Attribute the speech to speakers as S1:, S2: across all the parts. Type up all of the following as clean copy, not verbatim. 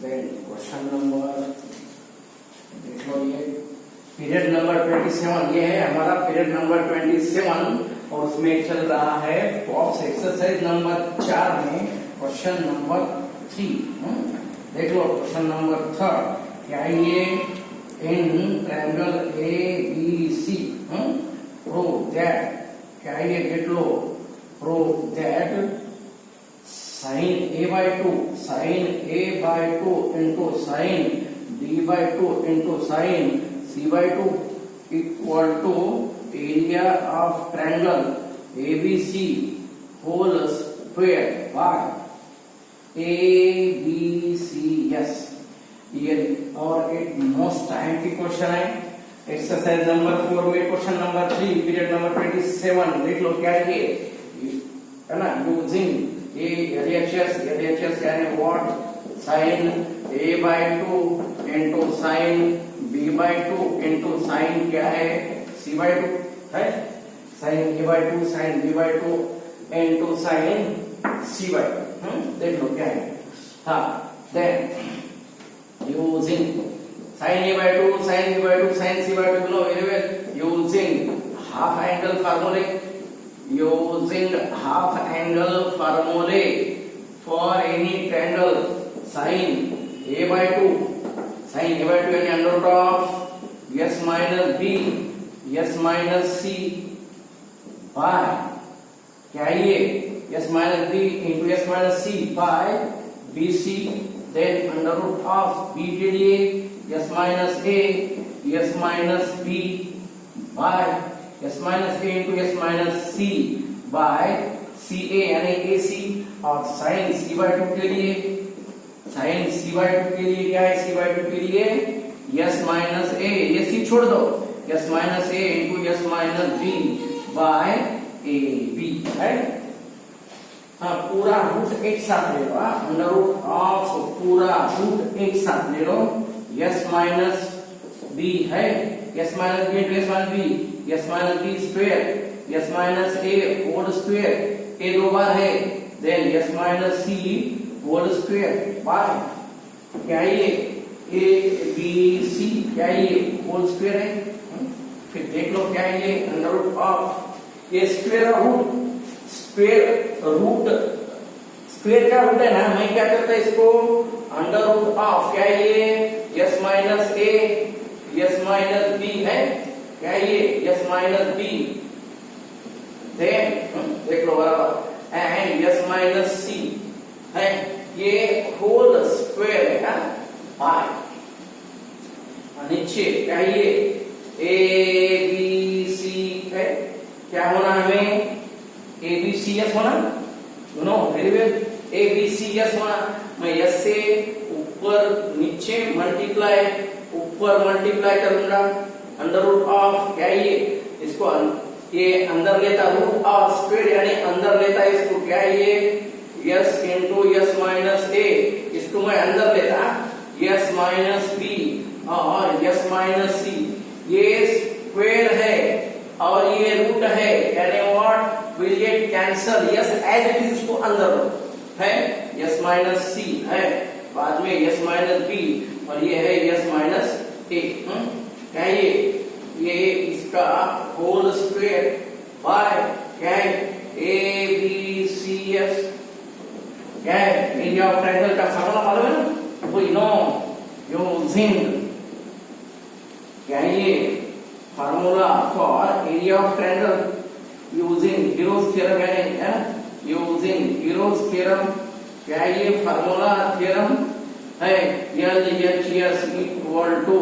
S1: Then question number देख लो, ये पीरियड नंबर 27, ये है हमारा पीरियड नंबर 27 और उसमें चल रहा है बॉक्स एक्सरसाइज नंबर 4 में क्वेश्चन नंबर 3। देख लो क्वेश्चन नंबर 3, क्या ये in triangle A B C prove that, क्या ये देख लो, prove that sin a by 2 sin a by 2 into sin b by 2 into sin c by 2 equal to area of triangle ABC whole square by ABCS। ये और एक most time की question है exercise number 4 में question number 3 period number 27। देख लो क्या ये है ना, यूजिंग एलएचएस यानी what, sine a by 2 into sine b by 2 into sine क्या है c by 2 है, sine a by 2 sine b by 2 into sine c by 2। देख लो क्या है, हाँ then using sine a by 2 sine b by 2 sine c by 2 know very well, using half angle फार्मूले, using half angle formulae for any triangle sin a by 2 sin a by 2 यानी under root of s minus b s minus c by क्या ये s minus b into s minus c by bc, then under root of b के लिए s minus a s minus b by s minus a into s minus c by ca यानी ac, और sin c by 2 के लिए sin c by 2 के लिए क्या है, c by 2 के लिए s minus a, ये c छोड़ दो, s minus a into s minus b by ab है। हाँ पूरा रूट एक साथ ले लो, अंडर रूट ऑफ पूरा रूट एक साथ ले लो, s minus b है, s minus b into s minus b s minus b square s minus a whole square, a दो बार है, then s minus c whole square by क्या ये a b c, क्या ये होल स्क्वायर है। फिर देख लो क्या ये अंडर रूट ऑफ ये स्क्वायर स्क्वायर का रूट है ना, मैं क्या करता है इसको अंडर रूट ऑफ क्या ये s minus a s minus b है, क्या ये s minus b, देख लो बराबर, एंड s minus c है, ये होल स्क्वायर है ना बाय, नीचे क्या ये a b c है, क्या होना हमें a b c s होना, no very well, a b c s होना, मैं s से ऊपर नीचे मल्टीप्लाई ऊपर मल्टीप्लाई करूंगा, अंडर रूट ऑफ क्या ये इसको ये अंदर लेता रूट ऑफ स्क्वायर यानी अंदर लेता इसको क्या ये s into s minus a, इसको मैं अंदर लेता s माइनस b और s माइनस c, ये स्क्वायर है और ये रूट है यानी what will get cancel, s as it is इसको अंदर लो है, s माइनस c है, बाद में s माइनस b और ये है s माइनस a, क्या ये इसका होल स्क्वायर बाय क्या है ए बी सी एस, क्या है एरिया ऑफ ट्रायंगल का फार्मूला मालूम है ना, वी नो यूजिंग क्या ये formula for area of triangle using Hero's theorem है, यूजिंग हीरोज थ्योरम, क्या ये फार्मूला थ्योरम है, LHS इक्वल टू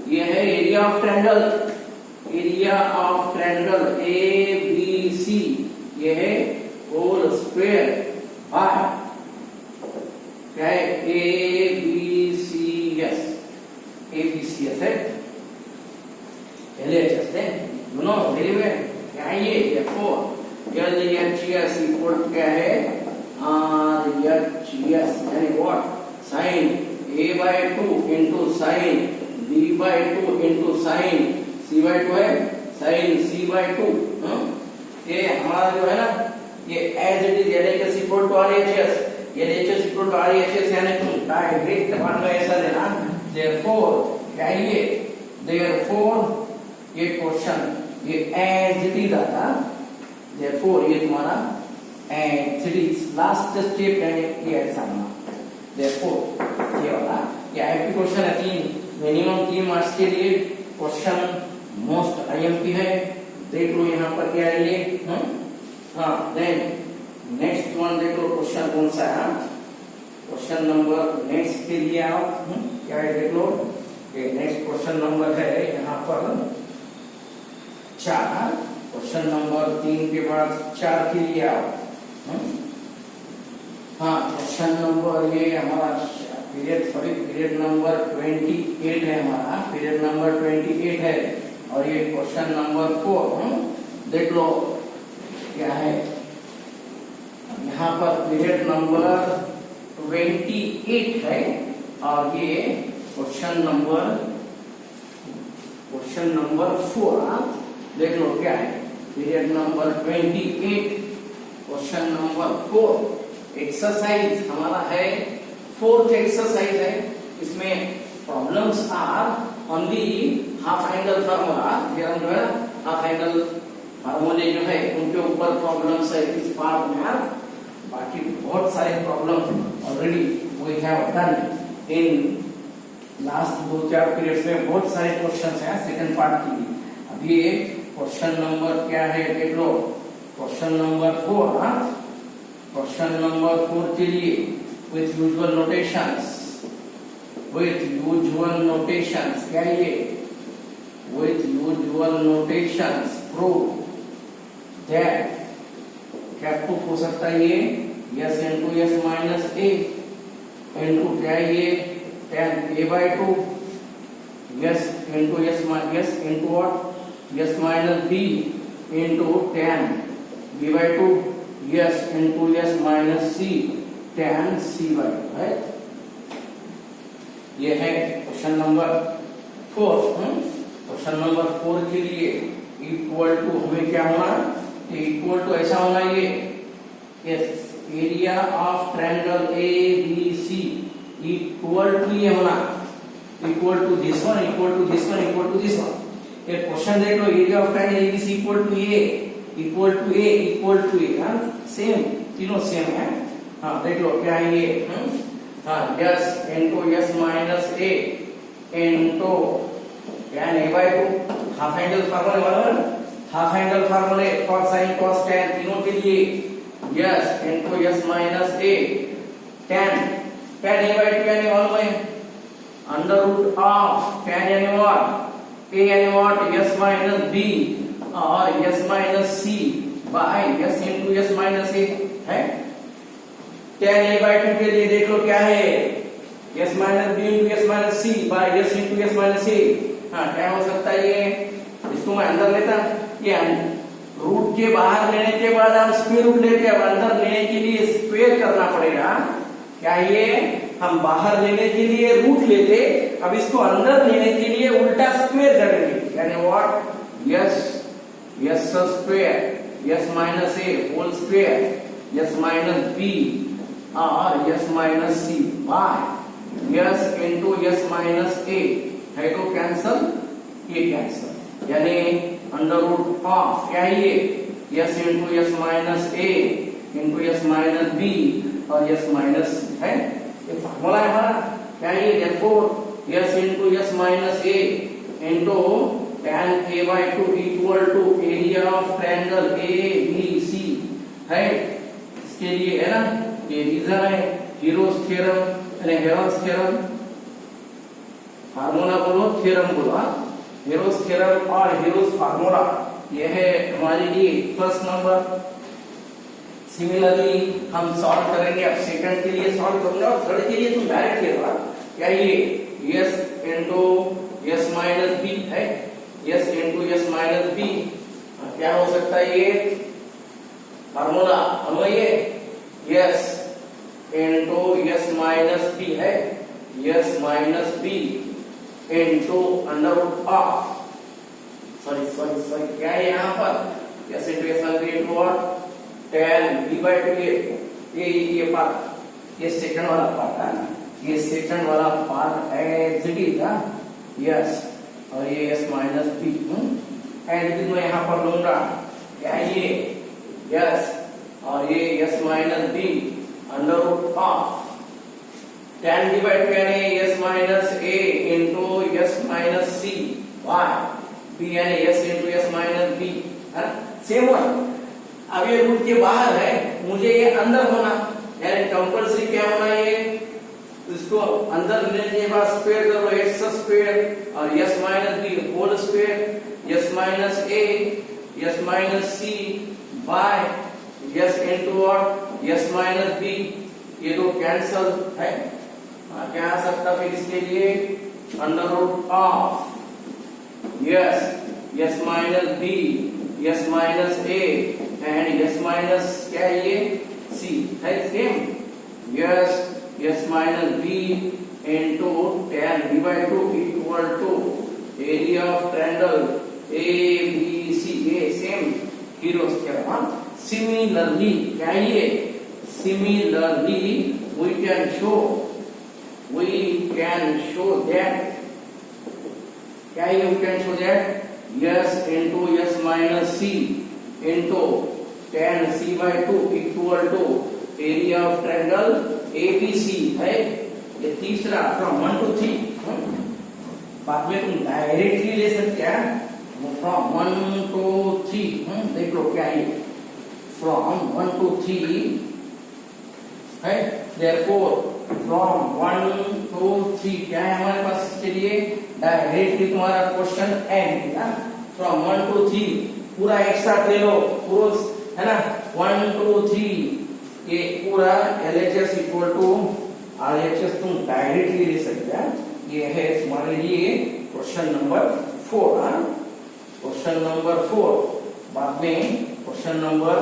S1: ये है area of triangle A B C, ये है होल स्क्वायर बाय क्या है ए बी सी एस है, LHS है, यू नो वेरी वेल, क्या ये LHS इक्वल टू क्या है RHS यानी what, sine a by 2 into sine b by 2 into sine c by 2 है, साइन c by 2, ये हमारा जो है ना ये as it is LHS equal to RHS, ये HS इक्वल टू RHS यानी तुम डायरेक्ट मान लो ऐसा देना therefore क्या ये therefore ये क्वेश्चन ये एज इट इज आता therefore ये तुम्हारा as it is last step है ये ऐसा ना therefore ये वाला ये आईएमपी क्वेश्चन है 3 मिनिमम 3 मार्क्स के लिए क्वेश्चन मोस्ट आईएमपी है देख लो यहाँ पर क्या है ये हाँ देन नेक्स्ट वन देख लो क्वेश्चन कौन सा है क्वेश्चन नंबर नेक्स्ट के लिए आप क्या है देख लो ये नेक्स्ट क्वेश्चन नंबर है यहाँ पर 4 क्वेश्चन नंबर 3 के बाद 4 के लिए आप हाँ क्वेश्चन नंबर ये हमारा पीरियड नंबर 28 है हमारा पीरियड नंबर 28 है और ये क्वेश्चन नंबर 4 देख लो क्या है यहाँ पर पीरियड नंबर 28 है और ये क्वेश्चन नंबर 4 देख लो क्या है period number 28 question number 4 exercise हमारा है 4th एक्सरसाइज है इसमें problems are only half angle formula जो है हाफ एंगल फार्मूले जो है उनके ऊपर प्रॉब्लम्स है इस पार्ट में बाकी बहुत सारे problems already we have done in last 2-4 periods में बहुत सारे क्वेश्चंस हैं सेकंड पार्ट के लिए अब ये क्वेश्चन नंबर क्या है देख लो क्वेश्चन नंबर 4 क्वेश्चन नंबर 4 के लिए विथ यूजुअल नोटेशंस क्या ये with usual notations prove that क्या प्रूफ हो सकता है ये s into s minus a into क्या ये tan a/2 yes into yes into what s minus b into tan b/2 yes into s minus c tan c/2 है ये है क्वेश्चन नंबर 4 क्वेश्चन नंबर 4 के लिए इक्वल टू हमें क्या होना इक्वल टू ऐसा होना ये yes area of triangle ABC equal to ये होना equal to this one equal to this one equal to this one ये क्वेश्चन देख लो area of triangle ABC equal to a equal to a equal to a हां same तीनों same है हां देख लो क्या है ये हां s into s minus a into tan a/2 half angle formula बराबर हाफ एंगल फार्मूले cos sin cos tan तीनों के लिए s into s minus a tan a/2 यानी 1 में अंडर रूट ऑफ tan यानी what a यानी what यस माइनस b और s minus c by s into s minus a है tan a/2 के लिए देख लो क्या है s minus b into s minus c by s into s minus a हाँ क्या हो सकता है ये इसको मैं अंदर लेता ये रूट के बाहर लेने के बाद हम स्क्वायर रूट लेते हैं अंदर लेने के लिए स्क्वायर करना पड़ेगा क्या ये हम बाहर लेने के लिए रूट लेते अब इसको अंदर लेने के लिए उल्टा स्क्वायर करेंगे यानी what s square s minus a whole square s minus B और s minus C by s into s minus a है तो कैंसल ये कैंसल यानी अंडर रूट ऑफ क्या है ये s into s minus a into s minus B और s minus है ये फार्मूला है हमारा क्या है ये therefore s into s minus a into tan a/2 equal to area of triangle ABC है इसके लिए है ना ये रीजन है हीरोज थ्योरम यानी हेरोल्ड्स थ्योरम फार्मूला बोलो थ्योरम बोलो हीरोज थ्योरम और हीरोज फार्मूला ये है हमारे लिए फर्स्ट नंबर सिमिलरली हम सॉल्व करेंगे अब सेकंड के लिए सॉल्व करूंगा और थर्ड के लिए तुम डायरेक्ट लेगा क्या ये s into s minus b है s into s minus b क्या हो सकता है ये फार्मूला अन्वय s into s minus b है s minus b into under root of sorry क्या है यहाँ पर s into s minus b into what tan b/2 ये पार्ट ये सेकंड वाला पार्ट है, ये सेकंड वाला पार्ट एज इट इज था, यस, और ये s minus b as it is मैं यहाँ पर लूंगा क्या ये यस, और ये s minus b under root of tan divide यानी s minus a into s minus c y b यानी s into s minus b है सेम वन। अब ये रूट के बाहर है, मुझे ये अंदर होना, यानी कंपल्सरी क्या होना, ये इसको अंदर लेने के बाद स्क्वायर करो, x स्क्वायर और s minus b whole square, s minus a s minus c by s into और s माइनस b, ये दो कैंसल है। क्या आ सकता फिर इसके लिए under root of s minus b s minus a and s minus क्या है ये c है same, s minus b into tan divide two equal to area of triangle a b c, ये सेम हीरोज के बाद similarly क्या ये similarly we can show that क्या ये we can show that s into s minus c into tan c by 2 equal to area of triangle ABC है। ये तीसरा फ्रॉम 1 to 3, बाद में तुम डायरेक्टली ले सकते हैं फ्रॉम 1 to 3, देख लो क्या है फ्रॉम 1 to 3 है। therefore from 1 to 3 क्या है हमारे पास, इसके लिए डायरेक्टली तुम्हारा क्वेश्चन एंड फ्रॉम 1 to 3 पूरा एक साथ ले लो, पूरा है ना 1 to 3 ये पूरा LHS इक्वल टू RHS तुम डायरेक्टली ले सकते हैं। ये है तुम्हारे लिए क्वेश्चन नंबर 4। क्वेश्चन नंबर 4 बाद में क्वेश्चन नंबर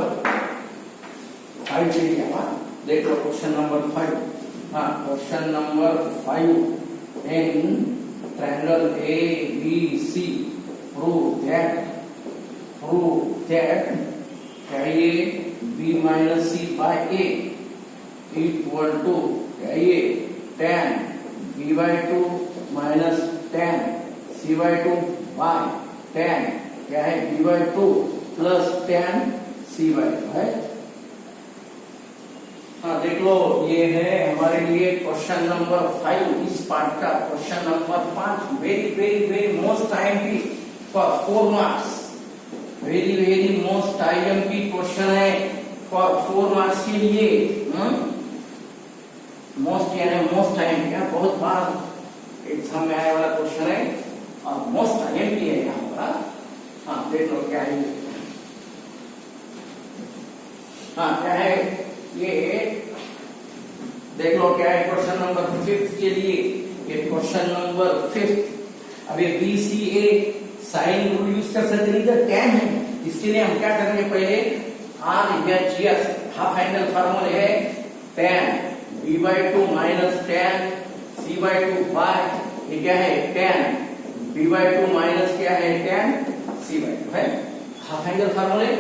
S1: 5 के लिए देख लो। Question number 5, question number 5 in triangle ABC prove that क्या ये b minus c by a equal to क्या ये tan b by 2 minus tan c by 2 by tan क्या है b by 2 plus tan c by 2 है। देख लो ये है हमारे लिए क्वेश्चन नंबर 5 इस पार्ट का। Question number 5 very most IMP for 4 marks, very most IMP question है फॉर 4 मार्क्स के लिए। मोस्ट यानी मोस्ट आईएमपी, बहुत बार एग्जाम में आने वाला क्वेश्चन है और मोस्ट आईएमपी है यहाँ पर। देख लो क्या है ये, क्या है ये देख लो क्या है क्वेश्चन नंबर 5 के लिए। ये क्वेश्चन नंबर 5। अब ये BCA साइन रूल यूज कर सकते हैं, इधर tan है, इसके लिए हम क्या करेंगे पहले RHS हाफ एंगल फार्मूला है tan b by 2 minus tan c by 2 by ये क्या है tan b by 2 माइनस क्या है tan c by 2 है हाफ एंगल फार्मूले।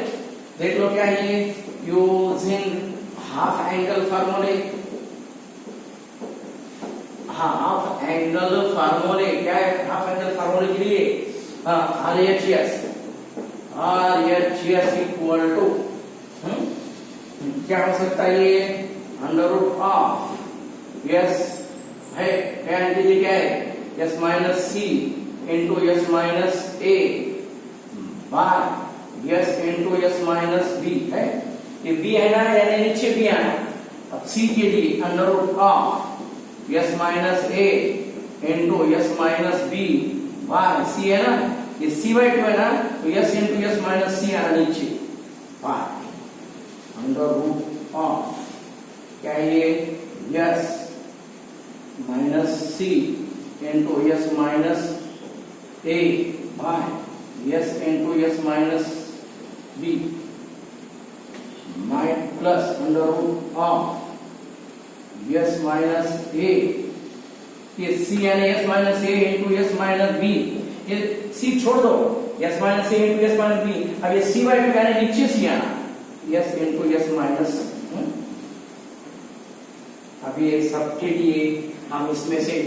S1: देख लो क्या है ये यूजिंग हाफ एंगल फार्मूले, हाफ एंगल फार्मूले क्या है हाफ एंगल फार्मूले के लिए RHS इक्वल टू क्या हो सकता है ये अंडर रूट ऑफ यस है tan के लिए क्या है s minus c into s minus a by s into s minus b है। ये b है ना, यानी नीचे b आना। अब c के लिए under root of s minus a into s minus b by c है ना, ये c बाय 2 है ना, तो s into s minus c आना नीचे बाय अंडर रूट ऑफ क्या ये s minus c into s minus a by s into s minus b plus under root of s minus a, ये c यानी s minus a into s minus b, ये c छोड़ दो s minus a into s minus b। अब ये c by 2 यानी नीचे c आना s इंटू s माइनस अभी ये सबके लिए हम इसमें से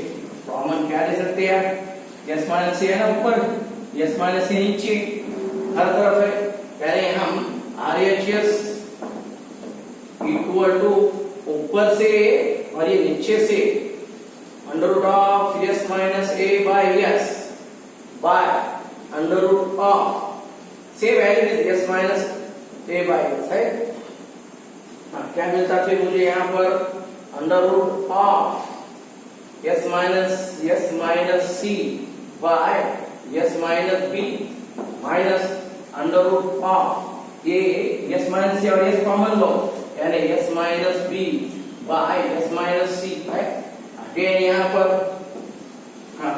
S1: कॉमन क्या ले सकते हैं? यस माइनस है ना ऊपर, यस माइनस है नीचे, हर तरफ है। पहले हम RHS इक्वल टू ऊपर से और ये नीचे से under root of yes minus a by s by under root of से value is s minus a by s है। क्या मिलता फिर मुझे यहाँ पर? Under root of yes minus C by yes minus b minus under root of ये yes minus c और यस कॉमन लो यानी s minus B by yes minus c है। अगेन यहाँ पर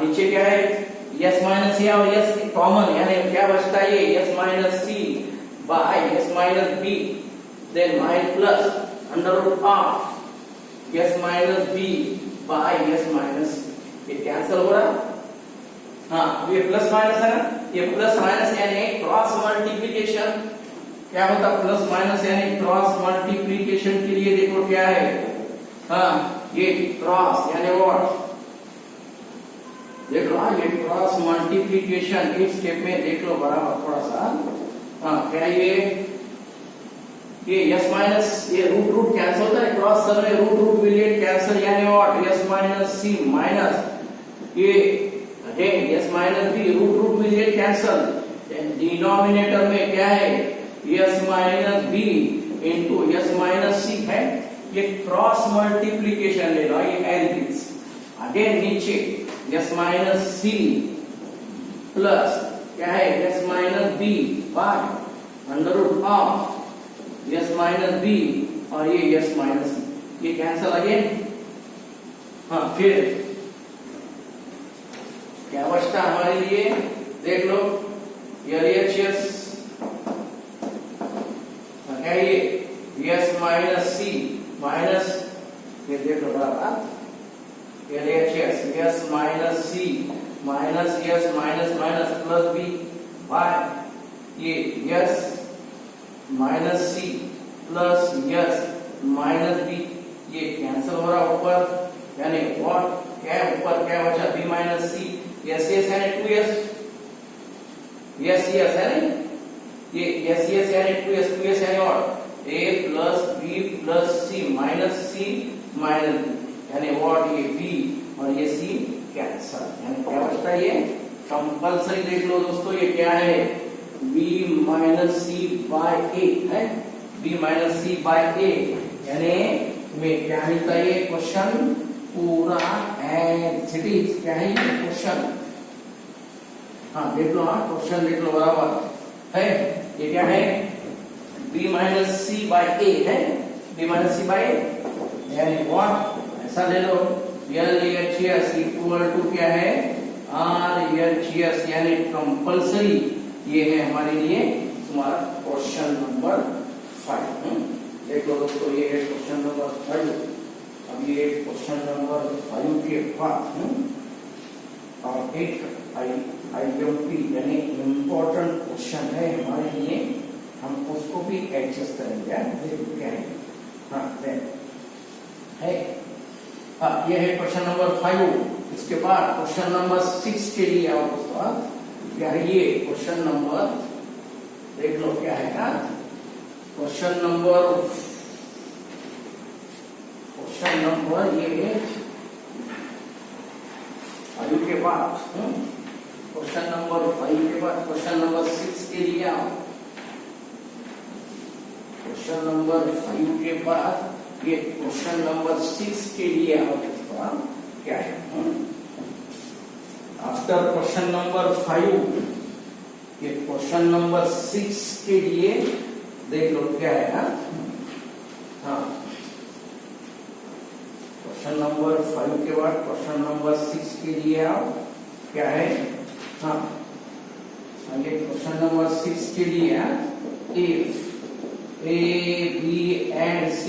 S1: नीचे क्या है? यस माइनस सी और यस कॉमन यानी क्या बचता है? ये yes minus C by yes minus B then minus plus under root of yes minus B by yes minus, ये कैंसिल हो रहा। हाँ ये प्लस माइनस है ना, ये प्लस माइनस यानी क्रॉस मल्टीप्लिकेशन। क्या होता प्लस माइनस यानी क्रॉस मल्टीप्लिकेशन के लिए देखो क्या है? हाँ ये क्रॉस यानी व्हाट? देख लो ये क्रॉस मल्टीप्लिकेशन एक स्टेप में देख लो बराबर थोड़ा सा। हाँ क्या ये यस माइनस ये रूट रूट कैंसिल होता है क्रॉस सर में, root root will get cancel यानी what? S minus c minus ये again s minus b root root will get cancel. Denominator में क्या है? S minus b into s minus c है। ये क्रॉस मल्टीप्लिकेशन ले लो, ये एज इट इज। अगेन नीचे यस माइनस सी प्लस क्या है? S minus B by under root of yes minus B और ये यस माइनस सी, ये कैंसिल अगेन। हाँ फिर क्या बचता हमारे लिए? देख लो LHS क्या ये यस माइनस सी माइनस ये देख लो बराबर LHS s minus c minus s minus minus plus b by ये yes minus c plus s minus b, ये कैंसिल हो रहा ऊपर यानी व्हाट? क्या ऊपर क्या बचा? B minus c s s यानी 2s यस यस है ये यस यस यानी 2s यानी what? a plus b plus c minus c minus b यानी व्हाट? ये b और ये c कैंसिल यानी क्या बचता है? ये कंपल्सरी देख लो दोस्तों, ये क्या है? b minus C by a है, b minus C by a यानी में क्या मिलता है? ये क्वेश्चन पूरा एज इट इज। क्या है ये क्वेश्चन? हाँ देख लो, हाँ क्वेश्चन देख लो बराबर है। ये क्या है? b minus C by a है, b minus C by a यानी व्हाट? ऐसा ले लो LHS इक्वल टू क्या है? RHS यानी कंपल्सरी। ये है हमारे लिए तुम्हारा क्वेश्चन नंबर 5। देख लो दोस्तों, ये है क्वेश्चन नंबर 5। अब ये क्वेश्चन नंबर 5 के बाद और एक IMP यानी इम्पोर्टेंट क्वेश्चन है हमारे लिए, हम उसको भी एडजस्ट करेंगे। देखो क्या है? हाँ है हाँ ये है क्वेश्चन नंबर 5। इसके बाद क्वेश्चन नंबर 6 के लिए आओ दोस्तों। क्या है ये क्वेश्चन नंबर? देख लो क्या है ना, क्वेश्चन नंबर ये 5 के बाद क्वेश्चन नंबर 5 के बाद क्वेश्चन नंबर 6 के लिए आओ। क्वेश्चन नंबर 5 के बाद ये क्वेश्चन नंबर 6 के लिए आओ दोस्तों। क्या है? आफ्टर क्वेश्चन नंबर 5 ये क्वेश्चन नंबर 6 के लिए देख लो क्या है ना। हाँ क्वेश्चन नंबर 5 के बाद क्वेश्चन नंबर 6 के लिए आओ। क्या है? हाँ ये क्वेश्चन नंबर 6 के लिए if A, B and C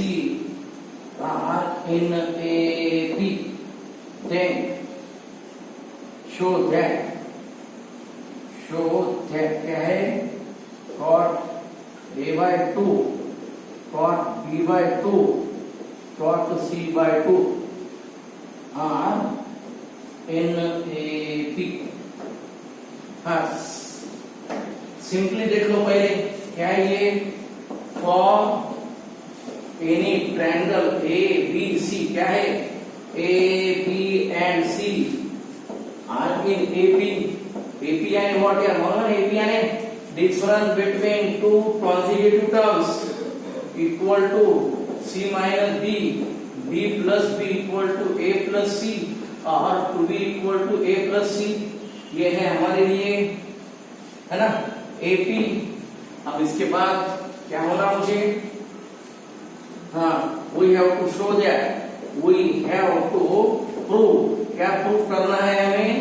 S1: are in AB, then show that क्या है? cot A by 2 cot B by 2 cot c by 2 are NAP। हाँ सिंपली देख लो पहले क्या है ये, for any triangle A B C, क्या है ए b and c are in AP. AP यानी व्हाट यार, मालूम है एपी यानी difference between two consecutive terms equal to c minus b, b plus b equal to a plus c और two b equal to a plus c. ये है हमारे लिए, है ना, एपी। अब इसके बाद क्या होना मुझे, हाँ we have to show that, we have to prove, क्या प्रूव करना है हमें,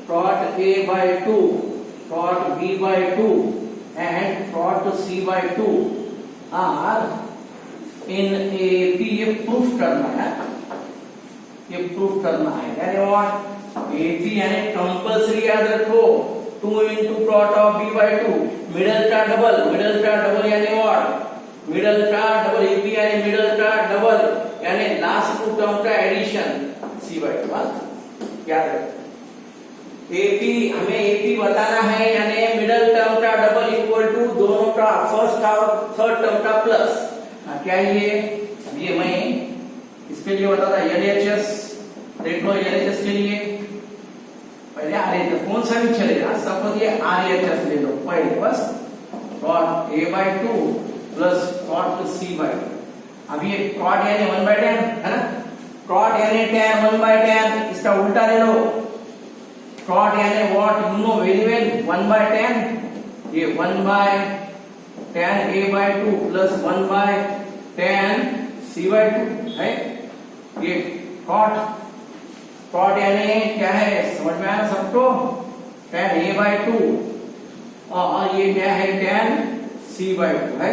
S1: cot a by 2, cot b by 2 and cot c by 2 are in AP। ये प्रूफ करना है, ये प्रूफ करना है, यानी व्हाट, AP यानी कंपल्सरी याद रखो 2 into cot of b by 2, middle का डबल, मिडल का डबल यानी व्हाट, मिडल का डबल, AP यानी मिडल का डबल यानी लास्ट टू टर्म का एडिशन c by 2। क्या है एपी, हमें एपी बताना है यानी मिडल टर्म का डबल इक्वल टू दोनों का फर्स्ट का और थर्ड टर्म का प्लस। क्या ये मैं इसके लिए बताता एलएचएस, देख लो एलएचएस के लिए पहले आरएचएस कौन सा भी चलेगा, सपोज ये आरएचएस ले लो पहले, बस cot a by 2 plus cot c by 2। अब ये cot यानी 1/10 है ना, cot यानी tan 1/10, इसका उल्टा ले लो, cot यानी what you know very well 1/10, ये 1/tan a by 2 plus 1/tan c by 2 है। ये cot यानी क्या है, समझ में आया सबको, tan a by 2 और ये क्या है tan c by 2 है।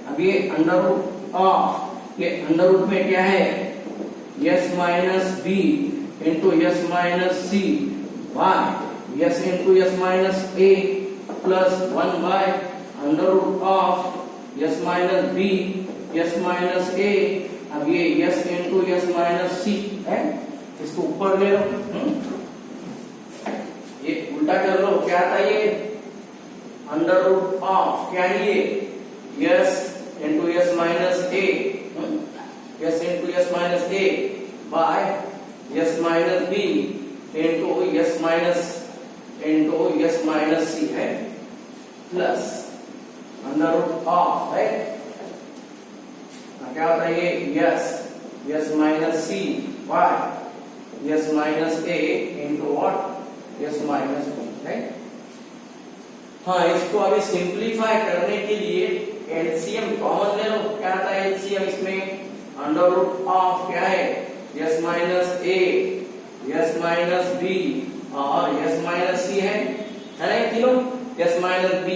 S1: अब ये अंडर रूट ऑफ, ये अंडर रूट में क्या है s minus b into s minus c by s into s minus a plus 1 by under root of s minus b s minus a। अब ये s into s minus c है, इसको ऊपर ले लो, ये उल्टा कर लो, क्या आता है ये अंडर रूट ऑफ, क्या है ये s into s minus a, s into s minus a by s minus b into s minus c है, प्लस अंडर रूट ऑफ है, क्या होता है ये s minus c by s minus a into what s minus b है। हाँ इसको अभी सिंप्लीफाई करने के लिए एलसीएम कॉमन ले लो, क्या आता है एलसीएम इसमें, अंडर रूट ऑफ क्या है s minus a, s minus b और s माइनस c है ना, तीनों s minus b,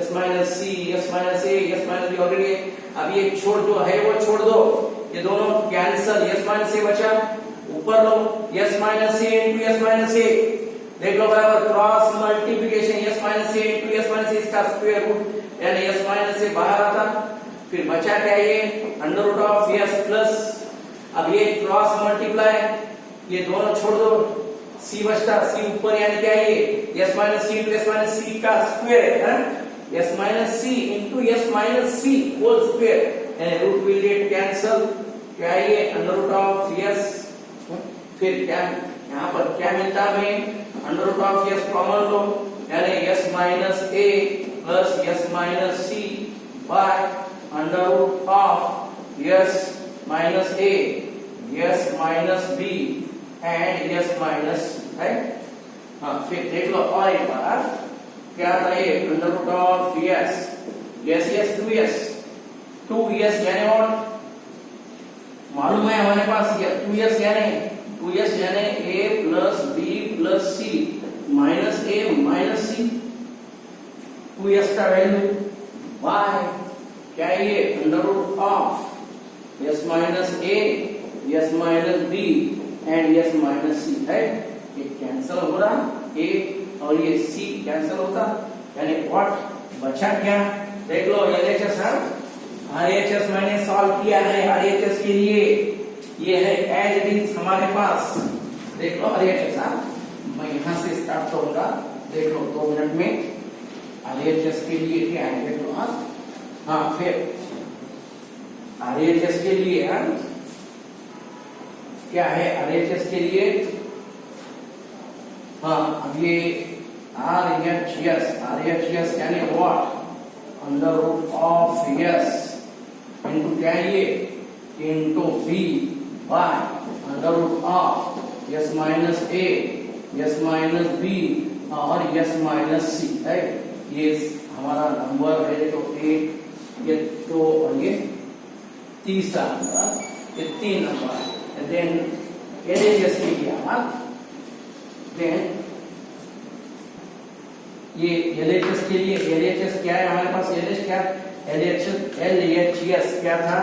S1: s minus c, s minus a, s minus b already. अब ये छोड़ दो, है वो छोड़ दो, ये दोनों कैंसिल, s माइनस a बचा, ऊपर लो s minus a into s minus a, देख लो बराबर cross multiplication s minus a into s minus a इसका स्क्वायर रूट यानी s माइनस a बाहर आता, फिर बचा क्या ये under root of s plus, अब ये क्रॉस मल्टीप्लाई, ये दोनों छोड़ दो, c बचता, c ऊपर यानी क्या ये s minus c into s minus c का स्क्वायर है, s minus c into s minus c whole square यानी रूट विल गेट कैंसिल, क्या ये अंडर रूट ऑफ s, फिर क्या यहाँ पर क्या मिलता है under root of s common लो यानी s minus a plus s minus c by under root of s minus a, s minus b and s minus है। हाँ फिर देख लो और एक बार क्या था ये under root of s, s 2s यानी और मालूम है हमारे पास 2s यानी a plus b plus c minus a minus c, 2s का वैल्यू y क्या है ये under root of s minus a, s minus b and s minus c है। ये कैंसिल हो रहा a और ये c कैंसिल होता यानी व्हाट बचा क्या, देख लो एलएचएस है, आरएचएस मैंने सॉल्व किया है, आरएचएस के लिए ये है एज इट इज हमारे पास। देख लो RHS, मैं यहां से स्टार्ट करूंगा, देख लो 2 मिनट में। RHS के लिए क्या है देख लो। हाँ फिर RHS के लिए क्या है, RHS के लिए हाँ अब ये RHS यानी what, under root of S into क्या है ये, into B by under root of S minus A, S minus B और S माइनस C है। ये हमारा नंबर है तो 1, ये 2 और ये तीसरा नंबर, ये 3 नंबर। देन LHS के लिए देन ये LHS के लिए LHS क्या है हमारे पास, LHS क्या, LHS क्या था,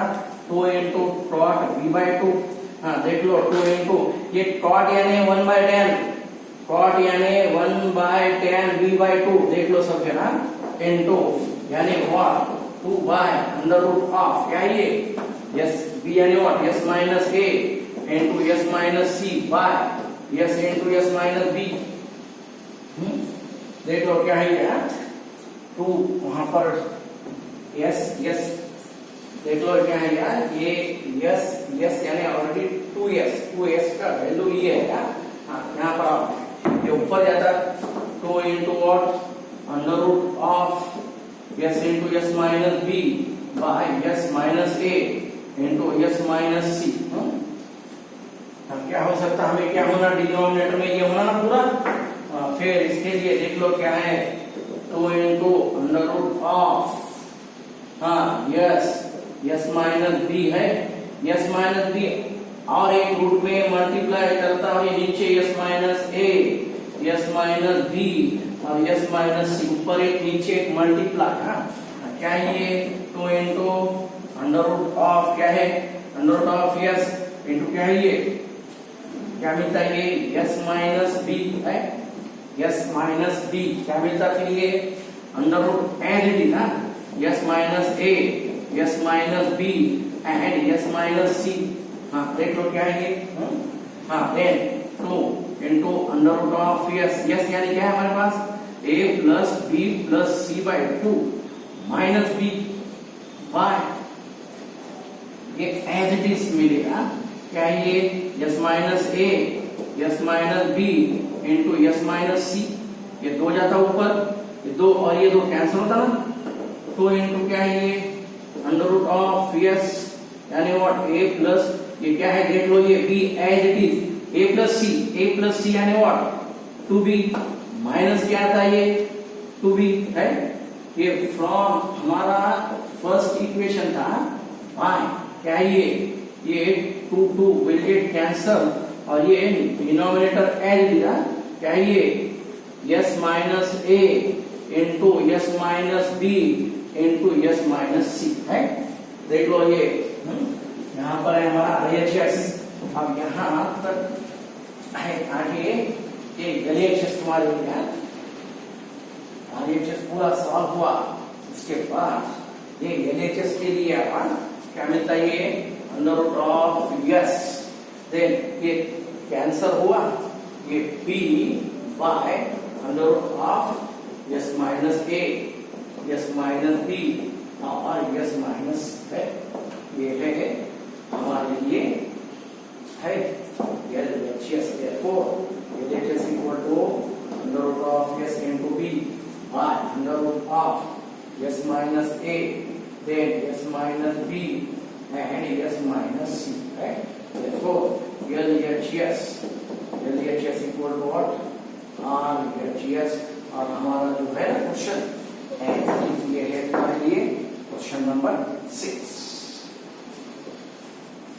S1: 2 into cot B/2। हाँ देख लो 2 into ये cot यानी 1/10, cot यानी 1/10 B/2 देख लो सब है ना, into यानी what 2 by under root of क्या ये S B यानी what S minus A into S minus C by S into S minus B। देख लो क्या है ये 2 वहां पर S देख लो क्या है यार, ये S यानी ऑलरेडी 2S का वैल्यू ये है यहाँ पर ये ऊपर जाता 2 into what under root of S into S minus B by S minus A into S minus C। क्या हो सकता है, हमें क्या होना, डिनोमिनेटर में ये होना ना पूरा। फिर इसके लिए देख लो क्या है 2 into under root of S minus B है, S माइनस B और एक रूट में मल्टीप्लाई करता हूँ नीचे S minus A, S minus B और S माइनस C, ऊपर एक नीचे एक मल्टीप्लाई। क्या है ये 2 into अंडर रूट ऑफ क्या है, under root of S into क्या है ये, क्या मिलता है ये S माइनस B है, S माइनस B क्या मिलता फिर ये under root as it is S minus A, S minus B and S minus C। हाँ देख लो क्या है ये, हाँ then 2 into under root of S यानी क्या है हमारे पास A plus B plus C/2 minus B by ये एज इट इज मिलेगा क्या है ये S minus A, S minus B into S minus C, ये 2 जाता ऊपर, ये 2 और ये 2 कैंसिल होता ना, 2 इंटू क्या है ये अंडर रूट ऑफ S यानी व्हाट A प्लस ये क्या है देख लो ये B as it is A plus C यानी व्हाट 2B माइनस क्या आता है ये 2B है, ये फ्रॉम हमारा फर्स्ट इक्वेशन था फाइन क्या है ये 2 विल गेट कैंसल और ये डिनोमिनेटर एज दिया क्या है ये S minus A into S minus B into S minus C है। देख लो ये यहाँ पर है हमारा RHS। अब यहाँ तक है आगे ये LHS तुम्हारे लिए RHS पूरा सॉल्व हुआ। उसके बाद ये LHS के लिए अपन क्या मिलता है ये under root of S, then ये कैंसर हुआ ये B by under root of S minus A, S minus B और S माइनस है, ये है हमारे लिए है LHS। therefore LHS equal to under root of S into B by under root of S minus A, then S minus B and S minus C, right? Therefore LHS equal to what? RHS। और हमारा जो है question ये है हमारे लिए question number 6।